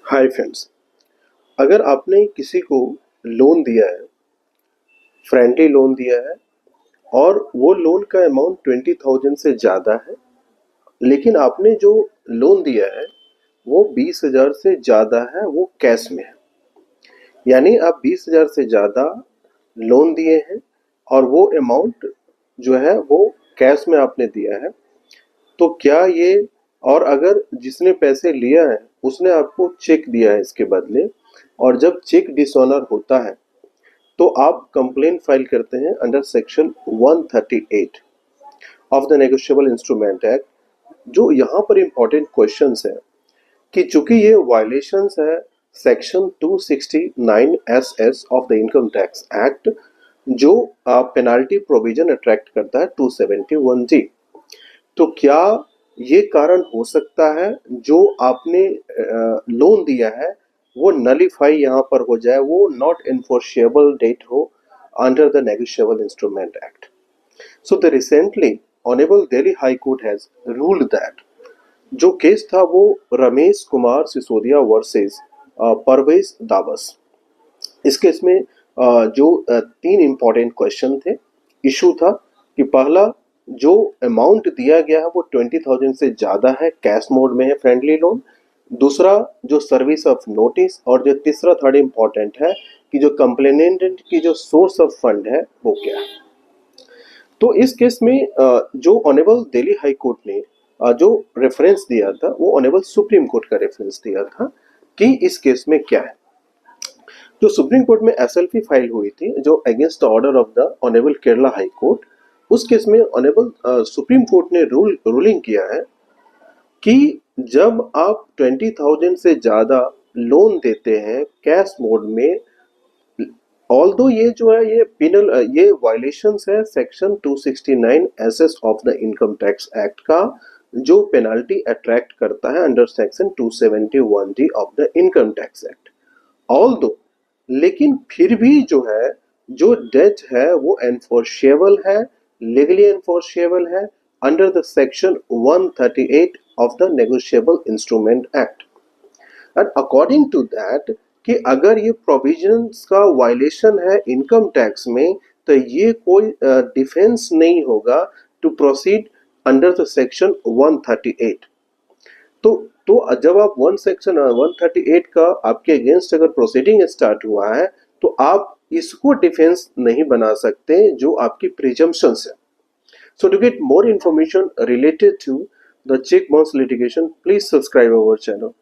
Hi friends, अगर आपने किसी को लोन दिया है, फ्रेंडली लोन दिया है और वो लोन का अमाउंट 20,000 से ज़्यादा है, लेकिन आपने जो लोन दिया है वो 20,000 से ज़्यादा है, वो कैश में है। यानी आप 20,000 से ज़्यादा लोन दिए हैं और वो अमाउंट जो है वो कैश में आपने दिया है। तो क्या ये, और अगर जिसने पैसे लिया है उसने आपको चेक दिया है इसके बदले, और जब चेक डिसऑनर होता है तो आप कंप्लेन फाइल करते हैं under section 138 of the negotiable instrument act. जो यहाँ पर इंपॉर्टेंट क्वेश्चंस है कि चूंकि ये वायलेशंस है section 269 S of the income tax act, जो पेनाल्टी प्रोविजन अट्रैक्ट करता है 271 जी। तो क्या ये कारण हो सकता है जो आपने लोन दिया है वो नलीफाई यहाँ पर हो जाए, वो नॉट एनफोर्सेबल डेट हो under the negotiable instrument act. So the recently honourable Delhi high court has ruled that, जो केस था वो रमेश कुमार सिसोदिया वर्सेस परवेज दावस। इस केस में जो तीन इंपॉर्टेंट क्वेश्चन थे, इशू था कि पहला, जो अमाउंट दिया गया है वो 20,000 से ज़्यादा है, कैश मोड में है, फ्रेंडली लोन। दूसरा, जो सर्विस ऑफ नोटिस, और जो तीसरा थर्ड इम्पॉर्टेंट है कि जो कंप्लेनेंट की जो सोर्स ऑफ फंड है वो क्या है। तो इस केस में जो ऑनरेबल दिल्ली हाई कोर्ट ने जो रेफरेंस दिया था वो ऑनरेबल सुप्रीम कोर्ट का रेफरेंस दिया था कि इस केस में क्या है। जो सुप्रीम कोर्ट में एसएलपी फाइल हुई थी जो against the order of the honourable Kerala high court, उस केस में ऑनरेबल सुप्रीम कोर्ट ने रूलिंग किया है कि जब आप 20,000 से ज़्यादा लोन देते हैं कैश मोड में, ऑल्दो ये जो है ये पिनल, ये वायलेशंस है section 269 SS of the income tax act का, जो पेनल्टी अट्रैक्ट करता है under section 271 D of the income tax act. Although, लेकिन फिर भी जो है, जो डेट है वो एनफोर्सेबल है, लीगली एनफोर्सेबल है under the section 138 of the negotiable instrument act, and according to that कि अगर ये प्रोविजंस का वायलेशन है इनकम टैक्स में तो ये कोई डिफेंस नहीं होगा to proceed under the section 138। तो जब आप वन सेक्शन 138 का आपके अगेंस्ट अगर प्रोसीडिंग स्टार्ट हुआ है तो आप इसको डिफेंस नहीं बना सकते, जो आपकी प्रिजम्पशंस है। So to get more information related to the check bounce litigation, please subscribe our channel.